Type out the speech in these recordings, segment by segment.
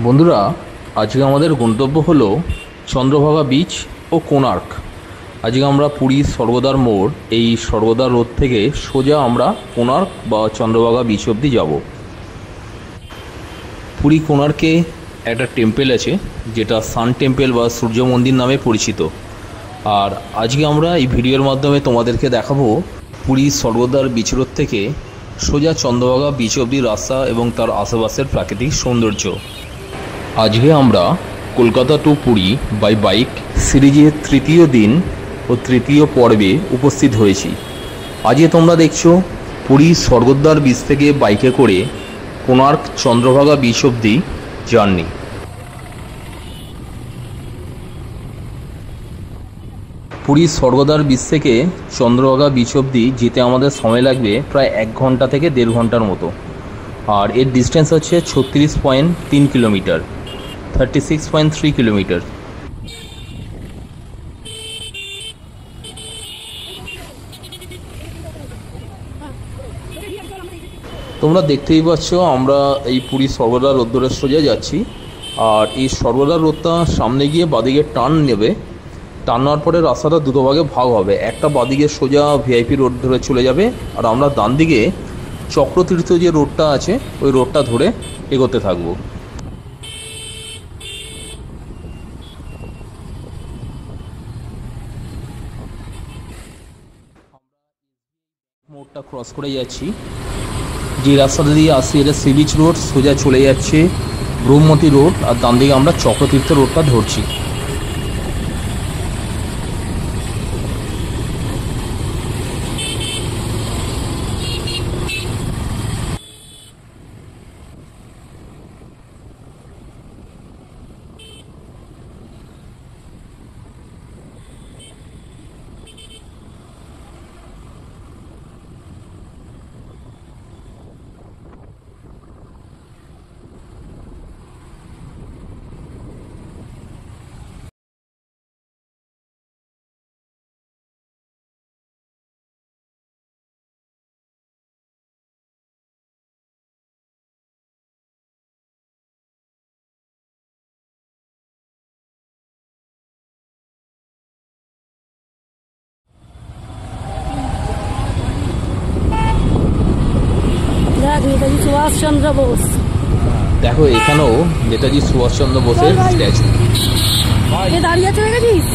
বন্ধুরা, আজকে আমাদের গন্তব্য হলো চন্দ্রভাগা বিচ ও কোণার্ক। আজকে আমরা পুরীর স্বর্গদ্বার মোড়, এই স্বর্গদ্বার রোড থেকে সোজা আমরা কোণার্ক বা চন্দ্রভাগা বিচ অবধি যাব। পুরী কোণার্কে একটা টেম্পেল আছে, যেটা সান টেম্পেল বা সূর্য মন্দির নামে পরিচিত। আর আজকে আমরা এই ভিডিওর মাধ্যমে তোমাদেরকে দেখাবো পুরীর স্বর্গদ্বার বিচ রোড থেকে সোজা চন্দ্রভাগা বিচ অবধি রাস্তা এবং তার আশেপাশের প্রাকৃতিক সৌন্দর্য। আজকে আমরা Kolkata to Puri by bike সিরিজের তৃতীয় দিন ও তৃতীয় পর্বে উপস্থিত হয়েছি। আজকে তোমরা দেখছো পুরী স্বর্গদ্বার বিচ থেকে বাইকে করে কোণার্ক চন্দ্রভাগা বিচ অবধি জার্নি। পুরী স্বর্গদ্বার বিচ থেকে চন্দ্রভাগা বিচ অবধি যেতে আমাদের সময় লাগবে প্রায় 1 ঘন্টা থেকে 1.5 ঘন্টার মতো। আর এর ডিস্টেন্স হচ্ছে 36.3 কিলোমিটার, 36.3 কিলোমিটার। তোমরা দেখতেই পাচ্ছ আমরা এই পুরী স্বর্গদ্বার রোড ধরে সোজা যাচ্ছি। আর এই স্বর্গদ্বার রোডটা সামনে গিয়ে বাদিকে টার্ন নেবে, টার্ন নেওয়ার পরে রাস্তাটা দুটো ভাগে ভাগ হবে। একটা বাদিকে সোজা ভিআইপি রোড ধরে চলে যাবে, আর আমরা ডান দিকে চক্রতীর্থ যে রোডটা আছে ওই রোডটা ধরে এগোতে থাকবো। মোড়টা ক্রস করে যাচ্ছি, যে রাস্তাটা দিয়ে আসছি এটা সি বিচ রোড, সোজা চলে যাচ্ছে ব্রহ্মতী রোড, আর ডান দিকে আমরা চক্রতীর্থ রোডটা ধরছি। নেতাজি সুভাষচন্দ্র বোস, দেখো এখানেও নেতাজি সুভাষচন্দ্র বোসের স্ট্যাচু দাঁড়িয়ে আছে, দেখেছিস?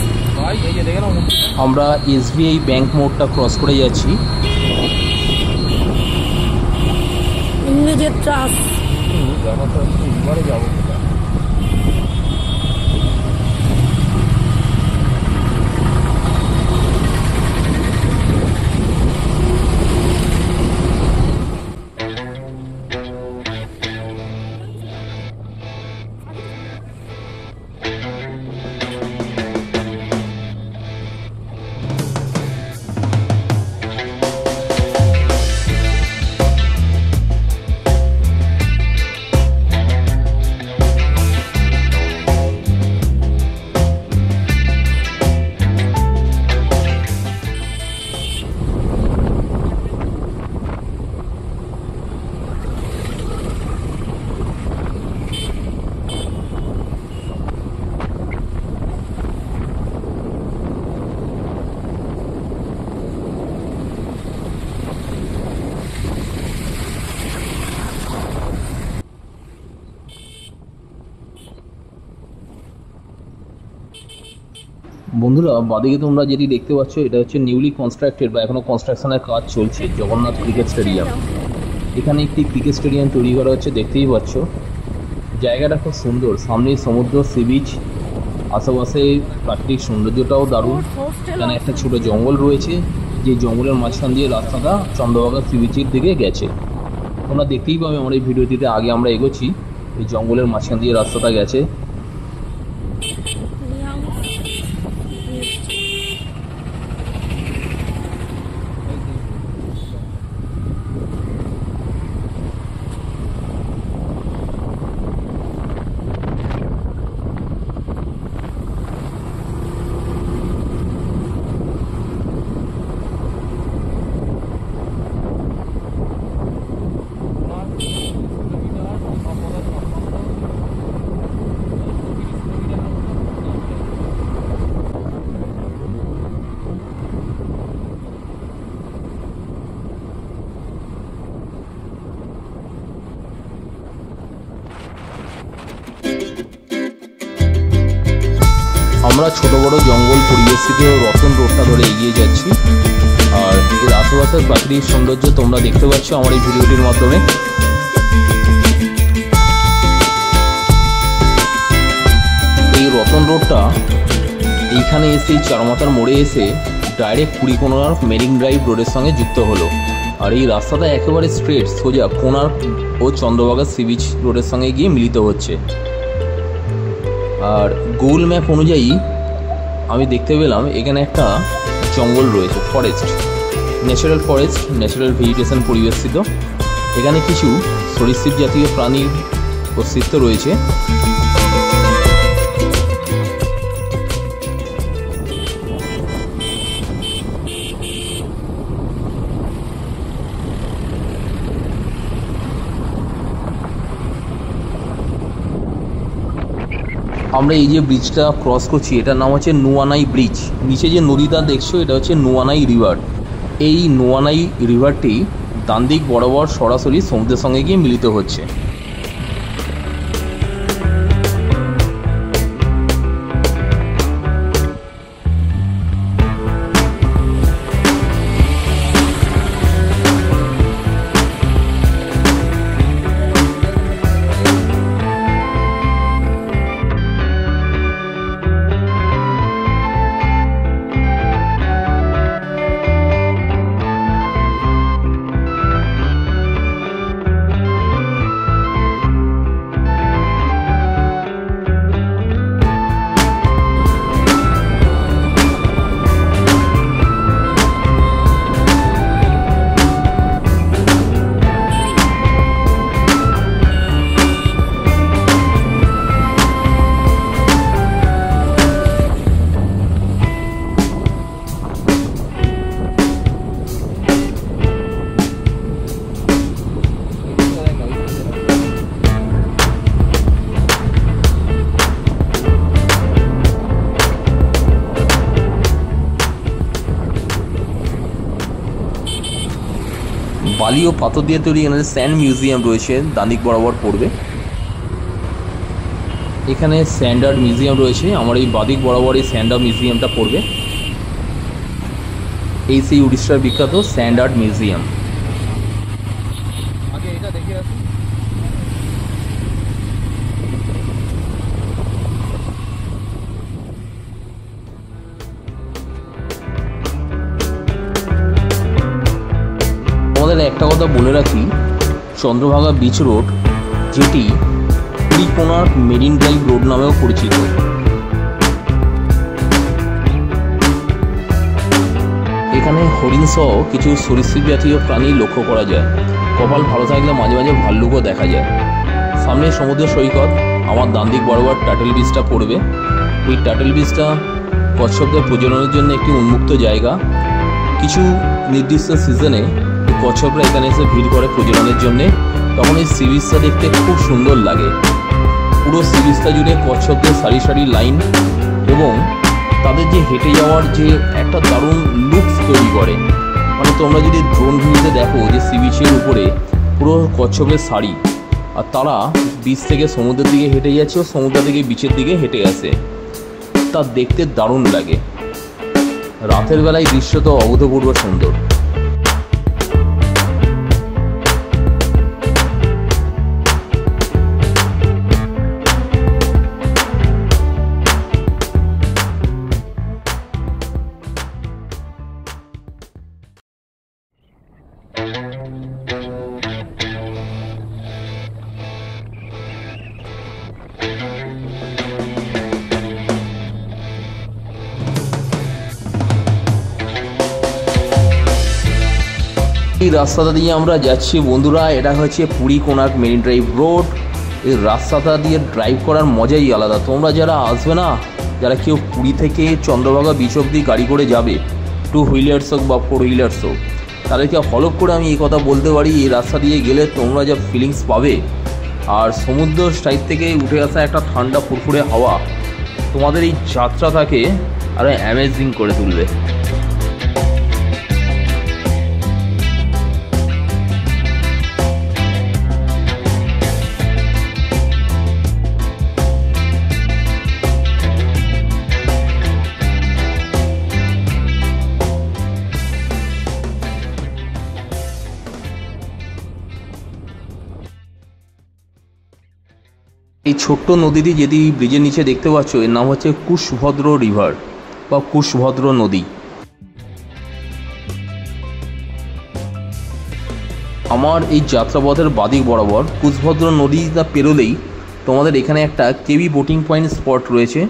আমরা এসবিআই ব্যাংক মোড়টা ক্রস করে যাচ্ছি। ইংরেজের ত্রাস। বন্ধুরা, বাদিকে তোমরা যেটি দেখতে পাচ্ছ এটা হচ্ছে নিউলি কনস্ট্রাক্টেড বা এখনো কনস্ট্রাকশনের কাজ চলছে জগন্নাথ ক্রিকেট স্টেডিয়াম। এখানে একটি ক্রিকেট স্টেডিয়াম তৈরি করা হচ্ছে, দেখতেই পাচ্ছ। জায়গাটা খুব সুন্দর, সামনে সমুদ্র, সি বিচ, আশেপাশে প্রাকৃতিক সৌন্দর্যটাও দারুণ। এখানে একটা ছোট জঙ্গল রয়েছে, যে জঙ্গলের মাঝখান দিয়ে রাস্তাটা চন্দ্রভাগা সি বিচের দিকে গেছে। তোমরা দেখতেই পাবে আমার এই ভিডিওটিতে, আগে আমরা এগোচ্ছি, এই জঙ্গলের মাঝখান দিয়ে রাস্তাটা গেছে। আমরা ছোট বড় জঙ্গল পরিবেশিত রতন রোডটা ধরে এগিয়ে যাচ্ছি। আর এর আশেপাশের প্রাকৃতিক সৌন্দর্য তোমরা দেখতে পাচ্ছ আমার এই ভিডিওটির মাধ্যমে। এই রতন রোডটা এইখানে এসে চারমাথার মোড়ে এসে ডাইরেক্ট কুড়িকোনার মেরিন ড্রাইভ রোডের সঙ্গে যুক্ত হলো। আর এই রাস্তাটা একেবারে স্ট্রেট সোজা কোনার্ক ও চন্দ্রভাগা সি বিচ রোডের সঙ্গে গিয়ে মিলিত হচ্ছে। আর গুগল ম্যাপ অনুযায়ী আমি দেখতে পেলাম এখানে একটা জঙ্গল রয়েছে, forest, natural forest, natural vegetation পরিবেশিত। এখানে কিছু সরীসৃপ জাতীয় প্রাণীর অস্তিত্ব রয়েছে। আমরা এই যে ব্রিজটা ক্রস করছি এটার নাম হচ্ছে নুয়ানাই ব্রিজ। নিচে যে নদীটা দেখছো এটা হচ্ছে নুয়ানাই রিভার। এই নুয়ানাই রিভারটি ডান দিক বরাবর সরাসরি সমুদ্রের সঙ্গে গিয়ে মিলিত হচ্ছে। বালি ও পাথর দিয়ে তৈরি এখানে স্যান্ড মিউজিয়াম রয়েছে, ডানদিক বরাবর পড়বে। এখানে স্যান্ড আর্ট মিউজিয়াম রয়েছে, আমার এই বাদিক বরাবর এই স্যান্ড আর্ট মিউজিয়ামটা পড়বে। এই সেই উড়িষ্যার বিখ্যাত স্যান্ড আর্ট মিউজিয়াম। আমাদের একটা কথা বলে রাখি, চন্দ্রভাগা বিচ রোড যেটি কুড়িকোনার্ক মেরিন ড্রাইভ রোড নামেও পরিচিত। এখানে হরিণ সহ কিছু সরীসৃপ জাতীয় প্রাণী লক্ষ্য করা যায়। কপাল ভালো থাকলে মাঝে মাঝে ভাল্লুকও দেখা যায়। সামনে সমুদ্র সৈকত, আমার ডান দিক বরাবর টার্টেল বিচটা পড়বে। এই টার্টেল বিচটা কচ্ছপদের প্রজননের জন্য একটি উন্মুক্ত জায়গা। কিছু নির্দিষ্ট সিজনে কচ্ছপরা এখানে এসে ভিড় করে প্রজননের জন্যে, তখন এই সি বিচটা দেখতে খুব সুন্দর লাগে। পুরো সি বিচটা জুড়ে কচ্ছপদের সারি সারি লাইন এবং তাদের যে হেঁটে যাওয়ার যে একটা দারুণ লুকস তৈরি করে। মানে তোমরা যদি ড্রোন ভিউতে দেখো যে সি বিচের উপরে পুরো কচ্ছপের সারি, আর তারা বিচ থেকে সমুদ্রের দিকে হেঁটে যাচ্ছে ও সমুদ্র থেকে বিচের দিকে হেঁটে আসে, তা দেখতে দারুণ লাগে। রাতের বেলায় দৃশ্য তো অভূতপূর্ব সুন্দর। এই রাস্তাটা দিয়ে আমরা যাচ্ছি বন্ধুরা, এটা হচ্ছে Puri Konark marine drive road. এই রাস্তাটা দিয়ে ড্রাইভ করার মজাই আলাদা। তোমরা যারা আসবে না, যারা কেউ পুরী থেকে চন্দ্রভাগা বিচ অব্দি গাড়ি করে যাবে, 2 হুইলার্স হোক বা 4 হুইলার্স হোক, তাদেরকে হলপ করে আমি এই কথা বলতে পারি, এই রাস্তা দিয়ে গেলে তোমরা যা ফিলিংস পাবে, আর সমুদ্র সাইড থেকে উঠে আসা একটা ঠান্ডা ফুরফুরে হাওয়া তোমাদের এই যাত্রাটাকে আরও অ্যামেজিং করে তুলবে। এই ছোট্ট নদীটি যেটি ব্রিজের নিচে দেখতে পাচ্ছ এর নাম হচ্ছে কুশভদ্র রিভার বা কুশভদ্র নদী। আমার এই যাত্রাপথের বাদিক বরাবর কুশভদ্র নদীটা পেরোলেই তোমাদের এখানে একটা কেবি বোটিং পয়েন্ট স্পট রয়েছে।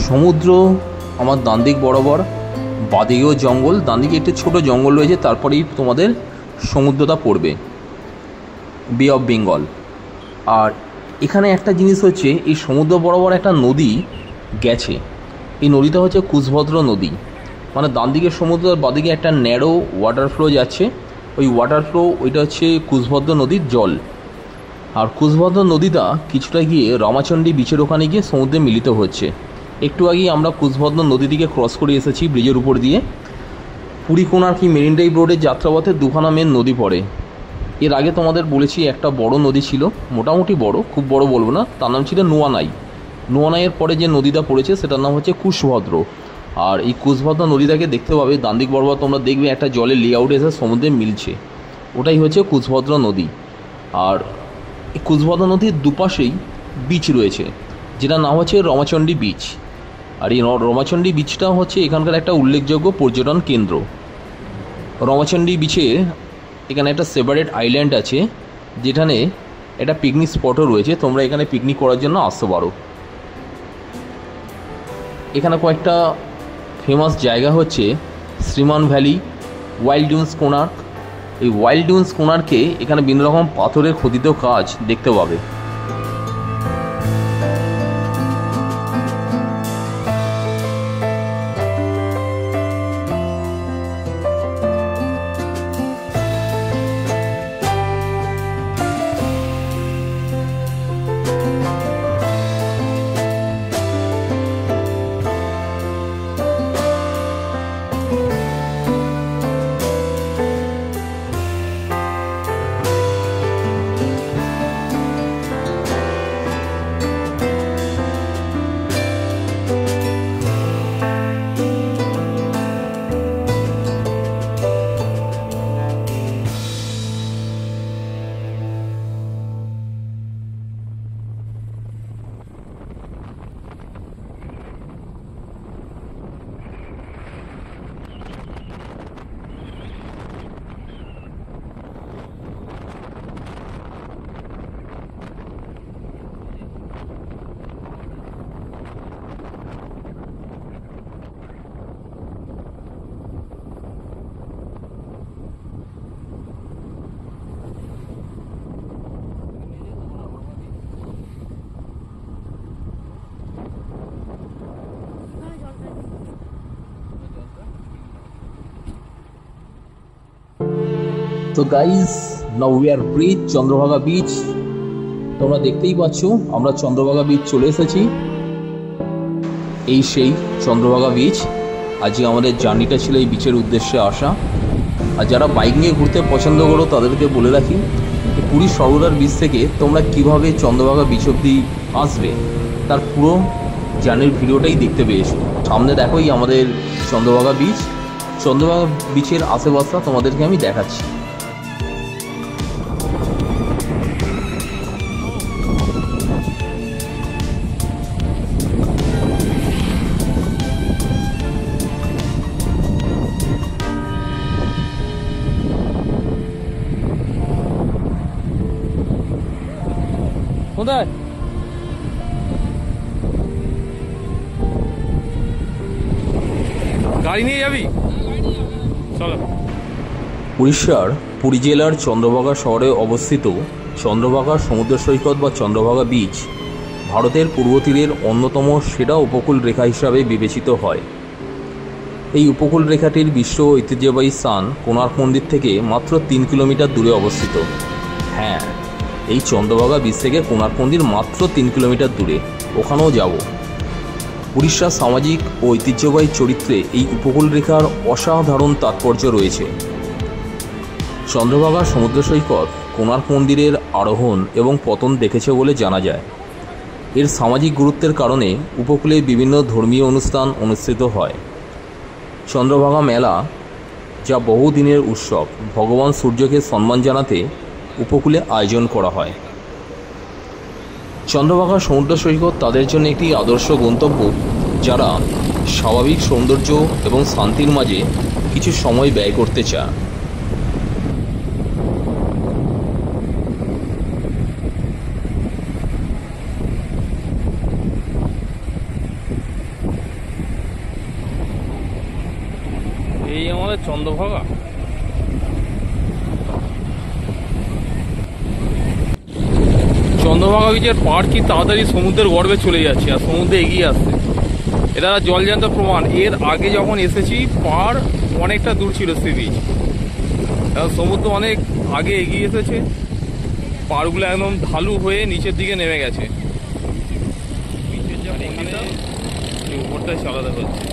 সমুদ্র আমার ডান দিক বরাবর, বাদিকেও জঙ্গল, ডান দিকে একটি ছোট জঙ্গল রয়েছে, তারপরেই তোমাদের সমুদ্রটা পড়বে, বে অফ বেঙ্গল। আর এখানে একটা জিনিস হচ্ছে এই সমুদ্র বরাবর একটা নদী গেছে, এই নদীটা হচ্ছে কুশভদ্র নদী। মানে ডান দিকের সমুদ্র আর বাদিকে একটা ন্যারো ওয়াটার ফ্লো যাচ্ছে, ওই ওয়াটার ফ্লো ওইটা হচ্ছে কুশভদ্র নদীর জল। আর কুশভদ্র নদীটা কিছুটা গিয়ে রামাচণ্ডী বিচের ওখানে গিয়ে সমুদ্রে মিলিত হচ্ছে। একটু আগেই আমরা কুশভদ্র নদীটিকে ক্রস করে এসেছি ব্রিজের উপর দিয়ে। পুরী কোণার্ক মেরিন ড্রাইভ রোডের যাত্রাপথে দুখানা মেন নদী পড়ে। এর আগে তোমাদের বলেছি একটা বড় নদী ছিল, মোটামুটি বড়, খুব বড় বলবো না, তার নাম ছিল নোয়ানাই। নোয়ানাইয়ের পরে যে নদীটা পড়েছে সেটার নাম হচ্ছে কুশভদ্র। আর এই কুশভদ্র নদীটাকে দেখতে পাবে ডান দিক বরাবর, তোমরা দেখবে একটা জলের লেআউট এসে সমুদ্রে মিলছে, ওটাই হচ্ছে কুশভদ্র নদী। আর এই কুশভদ্র নদীর দুপাশেই বিচ রয়েছে, যেটার নাম হচ্ছে রমাচণ্ডী বিচ। আর এই রমাচণ্ডী বিচটা হচ্ছে এখানকার একটা উল্লেখযোগ্য পর্যটন কেন্দ্র। রমাচণ্ডী বিচে এখানে একটা সেপারেট আইল্যান্ড আছে, যেখানে একটা পিকনিক স্পটও রয়েছে, তোমরা এখানে পিকনিক করার জন্য আসতে পারো। এখানে কয়েকটা ফেমাস জায়গা হচ্ছে শ্রীমান ভ্যালি, ওয়াইল্ড ডিউন্স কোণার্ক। এই ওয়াইল্ড ডিউন্স কোণার্কে এখানে বিভিন্ন রকম পাথরের খোদিত কাজ দেখতে পাবে। তো guys, now we are bridge Chandrabhaga beach. তোমরা দেখতেই পাচ্ছ আমরা চন্দ্রভাগা বিচ চলে এসেছি। এই সেই চন্দ্রভাগা বিচ। আজকে আমাদের জার্নিটা ছিল এই বিচের উদ্দেশ্যে আসা। আর যারা বাইক নিয়ে ঘুরতে পছন্দ করো তাদেরকে বলে রাখি, পুরী সর্বদার বিচ থেকে তোমরা কিভাবে চন্দ্রভাগা বিচ অব্দি আসবে তার পুরো জার্নির ভিডিওটাই দেখতে পেয়েছো। সামনে দেখোই আমাদের চন্দ্রভাগা বিচ। চন্দ্রভাগা বিচের আশেপাশটা তোমাদেরকে আমি দেখাচ্ছি। কোথায়? গাড়ি নিয়ে যাবি? চলো। উড়িষ্যার পুরী জেলার চন্দ্রভাগা শহরে অবস্থিত চন্দ্রভাগা সমুদ্র সৈকত বা চন্দ্রভাগা বিচ ভারতের পূর্ব তীরের অন্যতম সেরা উপকূল রেখা হিসাবে বিবেচিত হয়। এই উপকূল রেখাটির বিশ্ব ঐতিহ্যবাহী স্থান কোণার্ক মন্দির থেকে মাত্র 3 কিলোমিটার দূরে অবস্থিত। হ্যাঁ, এই চন্দ্রভাগা বিচ থেকে কোণার্ক মন্দির মাত্র 3 কিলোমিটার দূরে, ওখানেও যাব। উড়িষ্যার সামাজিক ও ঐতিহ্যবাহী চরিত্রে এই উপকূল রেখার অসাধারণ তাৎপর্য রয়েছে। চন্দ্রভাগা সমুদ্র সৈকত কোণার্ক মন্দিরের আরোহণ এবং পতন দেখেছে বলে জানা যায়। এর সামাজিক গুরুত্বের কারণে উপকূলে বিভিন্ন ধর্মীয় অনুষ্ঠান অনুষ্ঠিত হয়। চন্দ্রভাগা মেলা, যা বহুদিনের উৎসব, ভগবান সূর্যকে সম্মান জানাতে উপকূলে আয়োজন করা হয়। চন্দ্রভাগা সমুদ্র সৈকত তাদের জন্য একটি আদর্শ গন্তব্য যারা স্বাভাবিক সৌন্দর্য এবং শান্তির মাঝে কিছু সময় ব্যয় করতে চায়। এই আমাদের চন্দ্রভাগা। চন্দ্রভাগা বিচের পাড় কি তাড়াতাড়ি সমুদ্রের গর্ভে চলে যাচ্ছে আর সমুদ্রে এগিয়ে আসছে। এটা জলজান্ত প্রমাণ। এর আগে যখন এসেছি পাড় অনেকটা দূর ছিল সি বিচ, সমুদ্র অনেক আগে এগিয়ে এসেছে। পাড়গুলো একদম ঢালু হয়ে নিচের দিকে নেমে গেছে। বিচের যা এখানে উপরটাই আলাদা হচ্ছে।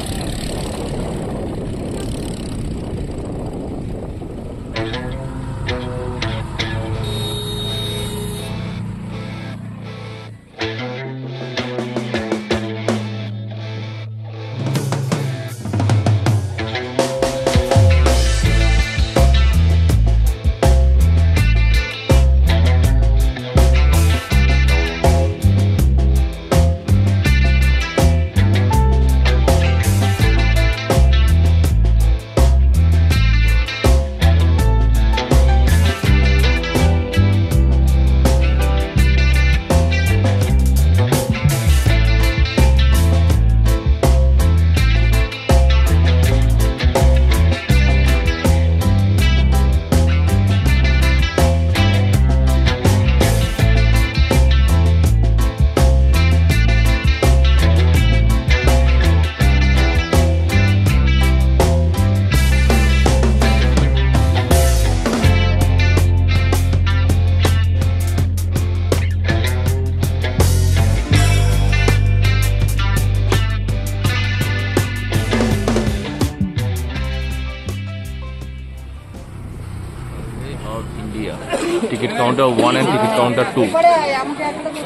Ticket counter 1 and ticket counter 2,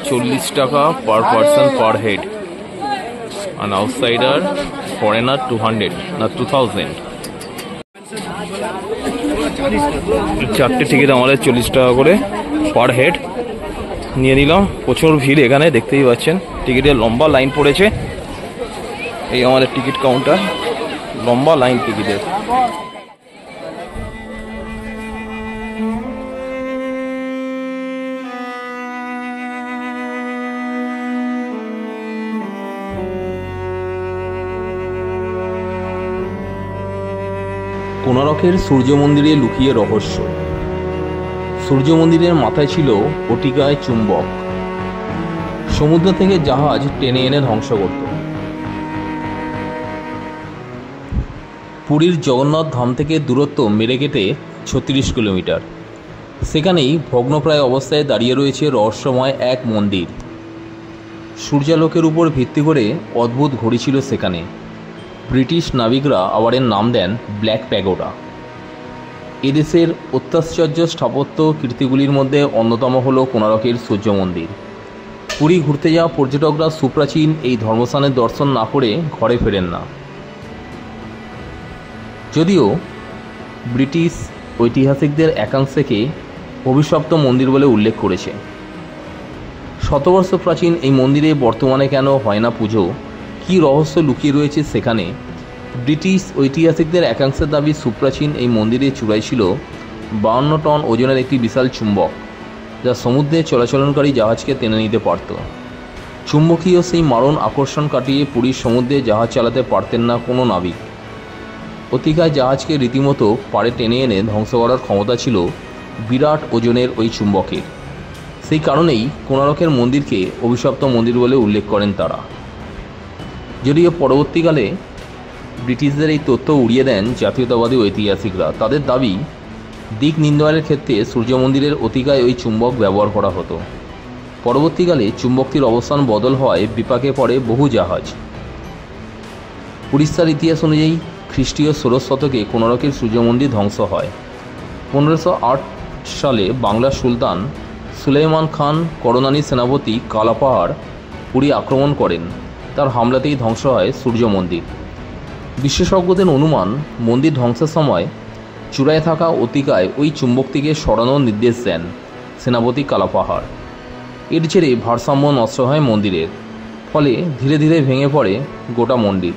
40 টাকা পার পারসন পার হেড। আর আউটসাইডার ফরেনার 200 না 2000। চারটে টিকিট আমাদের 40 টাকা করে পার হেড নিয়ে নিলাম। প্রচুর ভিড় এখানে, দেখতেই পাচ্ছেন। টিকিটের লম্বা লাইন পড়েছে। এই আমাদের টিকিট কাউন্টার, লম্বা লাইন টিকিটের। কোণারকের সূর্য মন্দিরে লুকিয়ে রহস্য। সূর্য মন্দিরের মাথায় ছিল অটিকায় চুম্বক, সমুদ্র থেকে জাহাজ টেনে এনে ধ্বংস করত। পুরীর জগন্নাথ ধাম থেকে দূরত্ব মেরে কেটে 36 কিলোমিটার। সেখানেই ভগ্নপ্রায় অবস্থায় দাঁড়িয়ে রয়েছে রহস্যময় এক মন্দির। সূর্যালোকের উপর ভিত্তি করে অদ্ভুত ঘড়ি ছিল সেখানে। ব্রিটিশ নাবিকরা আবার এর নাম দেন ব্ল্যাক প্যাগোডা। এদেশের অত্যাশ্চর্য স্থাপত্য কীর্তিগুলির মধ্যে অন্যতম হল কোণারকের সূর্য মন্দির। পুরী ঘুরতে যাওয়া পর্যটকরা সুপ্রাচীন এই ধর্মস্থানের দর্শন না করে ঘরে ফেরেন না। যদিও ব্রিটিশ ঐতিহাসিকদের একাংশকে অভিশপ্ত মন্দির বলে উল্লেখ করেছে। শতবর্ষ প্রাচীন এই মন্দিরে বর্তমানে কেন হয় না পুজো, কী রহস্য লুকিয়ে রয়েছে সেখানে, ব্রিটিশ ঐতিহাসিকদের একাংশের দাবি সুপ্রাচীন এই মন্দিরের চূড়ায় ছিল 52 টন ওজনের একটি বিশাল চুম্বক, যা সমুদ্রে চলাচলনকারী জাহাজকে টেনে নিতে পারত। চুম্বকীয় সেই মারণ আকর্ষণ কাটিয়ে পুরীর সমুদ্রে জাহাজ চালাতে পারতেন না কোনো নাবিক। অতিকায় জাহাজকে রীতিমতো পাড়ে টেনে এনে ধ্বংস করার ক্ষমতা ছিল বিরাট ওজনের ওই চুম্বকের। সেই কারণেই কোণারকের মন্দিরকে অভিশপ্ত মন্দির বলে উল্লেখ করেন তারা। যদিও পরবর্তীকালে ব্রিটিশদের এই তথ্য উড়িয়ে দেন জাতীয়তাবাদী ঐতিহাসিকরা। তাদের দাবি, দিক নির্ণয়ের ক্ষেত্রে সূর্য মন্দিরের অতিকায় ওই চুম্বক ব্যবহার করা হতো। পরবর্তীকালে চুম্বকটির অবস্থান বদল হওয়ায় বিপাকে পড়ে বহু জাহাজ। উড়িষ্যার ইতিহাস অনুযায়ী খ্রিস্টীয় 16 শতকে কোণারকের সূর্য মন্দির ধ্বংস হয়। 1508 সালে বাংলার সুলতান সুলাইমান খান কররানী সেনাপতি কালাপাহাড় পুরী আক্রমণ করেন। তার হামলাতেই ধ্বংস হয় সূর্য মন্দির। বিশেষজ্ঞদের অনুমান, মন্দির ধ্বংসের সময় চূড়ায় থাকা অতিকায় ওই চুম্বকটিকে সরানোর নির্দেশ দেন সেনাপতি কালাপাহাড়। এর জেরে ভারসাম্য নষ্ট হয় মন্দিরের, ফলে ধীরে ধীরে ভেঙে পড়ে গোটা মন্দির।